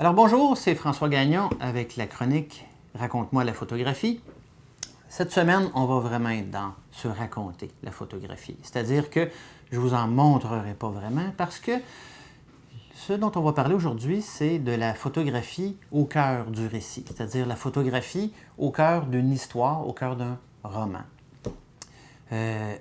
Alors bonjour, c'est François Gagnon avec la chronique Raconte-moi la photographie. Cette semaine, on va vraiment être dans se raconter la photographie. C'est-à-dire que je ne vous en montrerai pas vraiment parce que ce dont on va parler aujourd'hui, c'est de la photographie au cœur du récit, c'est-à-dire la photographie au cœur d'une histoire, au cœur d'un roman. Je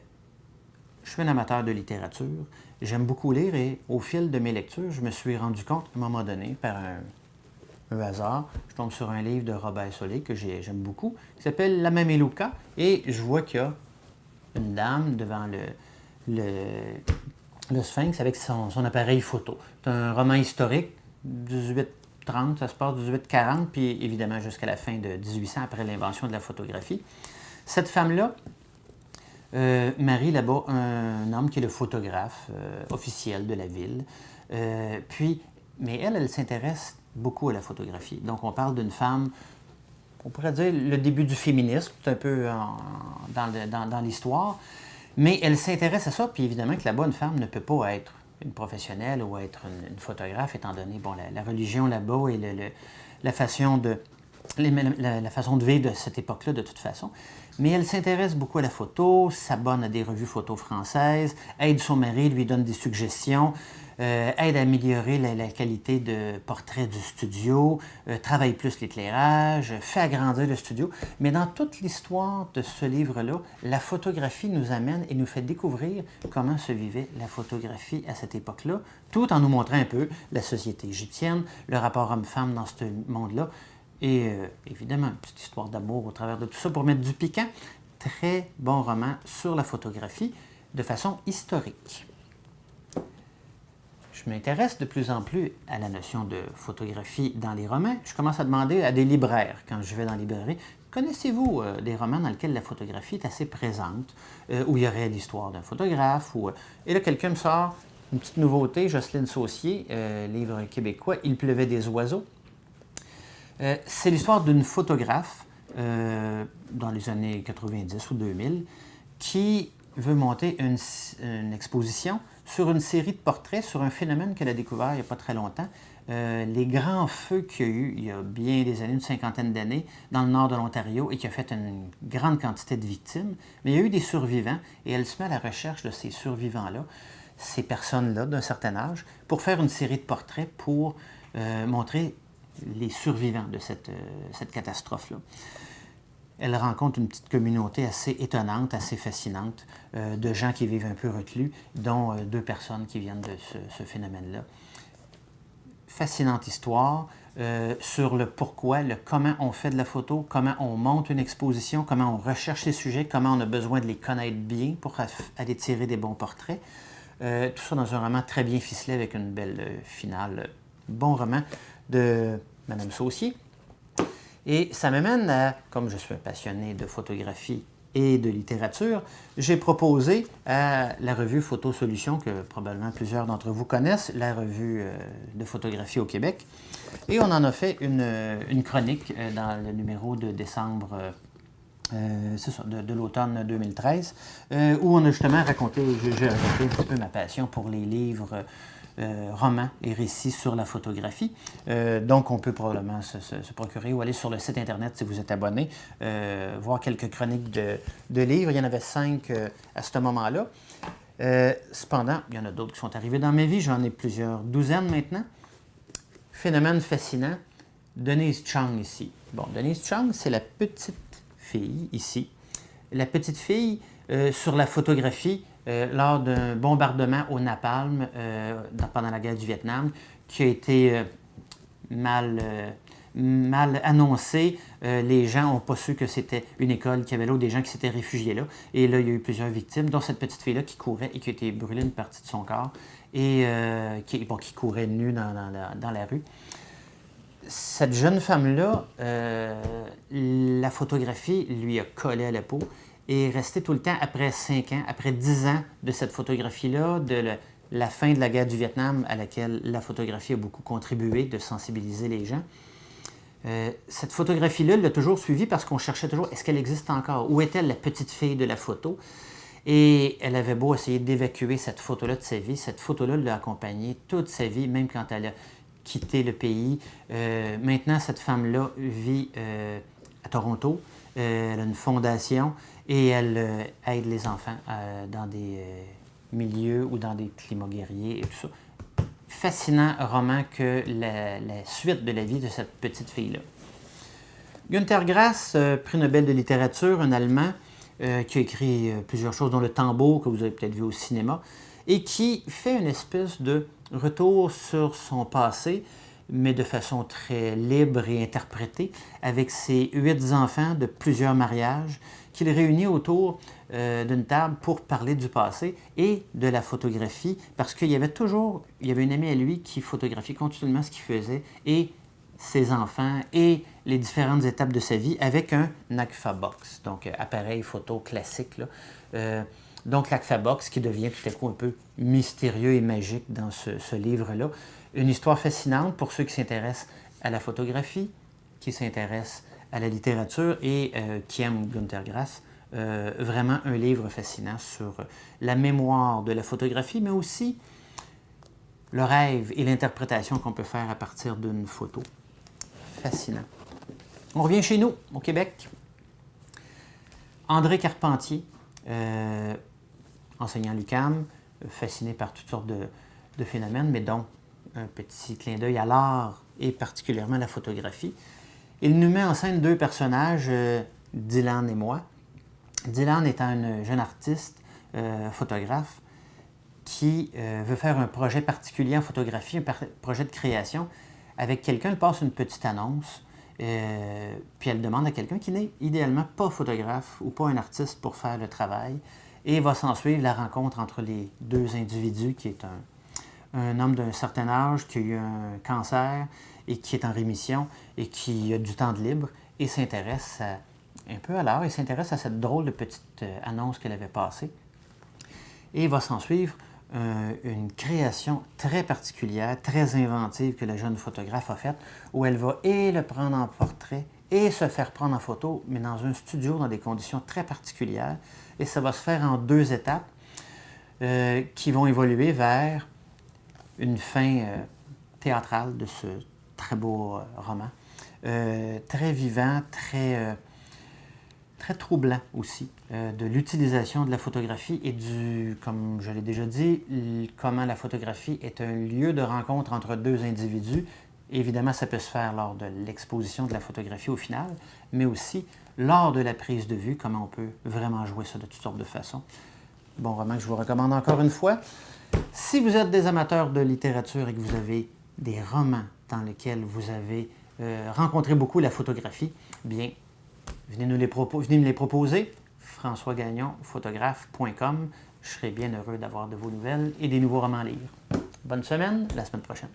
suis un amateur de littérature, j'aime beaucoup lire et au fil de mes lectures, je me suis rendu compte à un moment donné, par un hasard, je tombe sur un livre de Robert Solé que j'aime beaucoup, qui s'appelle La Mameluca, et je vois qu'il y a une dame devant le Sphinx avec son appareil photo. C'est un roman historique, 1830, ça se passe 1840, puis évidemment jusqu'à la fin de 1800, après l'invention de la photographie. Cette femme-là marie là-bas un homme qui est le photographe officiel de la ville. Mais elle s'intéresse beaucoup à la photographie. Donc on parle d'une femme, on pourrait dire le début du féminisme, c'est un peu dans l'histoire, mais elle s'intéresse à ça, puis évidemment que là-bas, une femme ne peut pas être une professionnelle ou être une photographe, étant donné la religion là-bas et la façon de vivre de cette époque-là, de toute façon. Mais elle s'intéresse beaucoup à la photo, s'abonne à des revues photo françaises, aide son mari, lui donne des suggestions, aide à améliorer la qualité de portrait du studio, travaille plus l'éclairage, fait agrandir le studio. Mais dans toute l'histoire de ce livre-là, la photographie nous amène et nous fait découvrir comment se vivait la photographie à cette époque-là, tout en nous montrant un peu la société égyptienne, le rapport homme-femme dans ce monde-là. Et évidemment, une petite histoire d'amour au travers de tout ça pour mettre du piquant. Très bon roman sur la photographie de façon historique. Je m'intéresse de plus en plus à la notion de photographie dans les romans. Je commence à demander à des libraires, quand je vais dans la librairie, connaissez-vous des romans dans lesquels la photographie est assez présente, où il y aurait l'histoire d'un photographe? Et là, quelqu'un me sort une petite nouveauté, Jocelyne Saucier, livre québécois, Il pleuvait des oiseaux. C'est l'histoire d'une photographe dans les années 90 ou 2000 qui veut monter une exposition sur une série de portraits sur un phénomène qu'elle a découvert il n'y a pas très longtemps. Les grands feux qu'il y a eu il y a bien des années, une cinquantaine d'années, dans le nord de l'Ontario et qui a fait une grande quantité de victimes. Mais il y a eu des survivants et elle se met à la recherche de ces survivants-là, ces personnes-là d'un certain âge, pour faire une série de portraits pour montrer les survivants de cette catastrophe-là. Elle rencontre une petite communauté assez étonnante, assez fascinante, de gens qui vivent un peu reclus, dont deux personnes qui viennent de ce phénomène-là. Fascinante histoire sur le pourquoi, le comment on fait de la photo, comment on monte une exposition, comment on recherche les sujets, comment on a besoin de les connaître bien pour aller tirer des bons portraits. Tout ça dans un roman très bien ficelé avec une belle finale. Bon roman de Mme Saucier. Et ça m'amène à, comme je suis un passionné de photographie et de littérature, j'ai proposé à la revue Photo Solutions, que probablement plusieurs d'entre vous connaissent, la revue de photographie au Québec. Et on en a fait une chronique dans le numéro de décembre de l'automne 2013, où on a justement raconté, j'ai raconté un petit peu ma passion pour les livres romans et récits sur la photographie. Donc, on peut probablement se procurer ou aller sur le site Internet si vous êtes abonné, voir quelques chroniques de livres. Il y en avait 5 à ce moment-là. Cependant, il y en a d'autres qui sont arrivés dans ma vie. J'en ai plusieurs douzaines maintenant. Phénomène fascinant. Denise Chang ici. Bon, Denise Chang, c'est la petite fille ici. La petite fille sur la photographie lors d'un bombardement au napalm pendant la guerre du Vietnam, qui a été mal annoncé. Les gens n'ont pas su que c'était une école qui avait là, ou des gens qui s'étaient réfugiés là. Et là, il y a eu plusieurs victimes, dont cette petite fille-là qui courait et qui a été brûlée une partie de son corps, et qui courait nue dans la rue. Cette jeune femme-là, la photographie lui a collé à la peau et est restée tout le temps, après 5 ans, après 10 ans de cette photographie-là, de la fin de la guerre du Vietnam à laquelle la photographie a beaucoup contribué, de sensibiliser les gens. Cette photographie-là, elle l'a toujours suivie parce qu'on cherchait toujours, est-ce qu'elle existe encore? Où est-elle, la petite fille de la photo? Et elle avait beau essayer d'évacuer cette photo-là de sa vie, cette photo-là l'a accompagnée toute sa vie, même quand elle a quitté le pays. Maintenant, cette femme-là vit à Toronto. Elle a une fondation et elle aide les enfants dans des milieux ou dans des climats guerriers et tout ça. Fascinant roman que la suite de la vie de cette petite fille-là. Günter Grass, prix Nobel de littérature, un Allemand qui a écrit plusieurs choses, dont Le Tambour, que vous avez peut-être vu au cinéma, et qui fait une espèce de retour sur son passé, mais de façon très libre et interprétée, avec ses 8 enfants de plusieurs mariages, qu'il réunit autour d'une table pour parler du passé et de la photographie, parce qu'il y avait une amie à lui qui photographiait continuellement ce qu'il faisait, et ses enfants, et les différentes étapes de sa vie, avec un Agfa Box, donc appareil photo classique, là. Donc l'Agfa Box qui devient tout à coup un peu mystérieux et magique dans ce livre-là. Une histoire fascinante pour ceux qui s'intéressent à la photographie, qui s'intéressent à la littérature et qui aiment Günter Grass. Vraiment un livre fascinant sur la mémoire de la photographie, mais aussi le rêve et l'interprétation qu'on peut faire à partir d'une photo. Fascinant. On revient chez nous, au Québec. André Carpentier, enseignant à l'UQAM, fasciné par toutes sortes de phénomènes, mais dont un petit clin d'œil à l'art et particulièrement à la photographie. Il nous met en scène 2 personnages, Dylan et moi. Dylan étant une jeune artiste, photographe, qui veut faire un projet particulier en photographie, un projet de création. Avec quelqu'un, elle passe une petite annonce, puis elle demande à quelqu'un qui n'est idéalement pas photographe ou pas un artiste pour faire le travail. Et va s'en suivre la rencontre entre les 2 individus, qui est un homme d'un certain âge qui a eu un cancer et qui est en rémission et qui a du temps de libre et s'intéresse un peu à l'art et s'intéresse à cette drôle de petite annonce qu'elle avait passée. Et va s'en suivre une création très particulière, très inventive que la jeune photographe a faite, où elle va et le prendre en portrait et se faire prendre en photo, mais dans un studio, dans des conditions très particulières. Et ça va se faire en 2 étapes qui vont évoluer vers une fin théâtrale de ce très beau roman. Très vivant, très troublant aussi, de l'utilisation de la photographie et comme je l'ai déjà dit, comment la photographie est un lieu de rencontre entre 2 individus. Évidemment, ça peut se faire lors de l'exposition de la photographie au final, mais aussi lors de la prise de vue, comment on peut vraiment jouer ça de toutes sortes de façons. Bon roman que je vous recommande encore une fois. Si vous êtes des amateurs de littérature et que vous avez des romans dans lesquels vous avez rencontré beaucoup la photographie, bien, venez me les proposer. François Gagnon, photographe.com. Je serai bien heureux d'avoir de vos nouvelles et des nouveaux romans à lire. Bonne semaine, la semaine prochaine.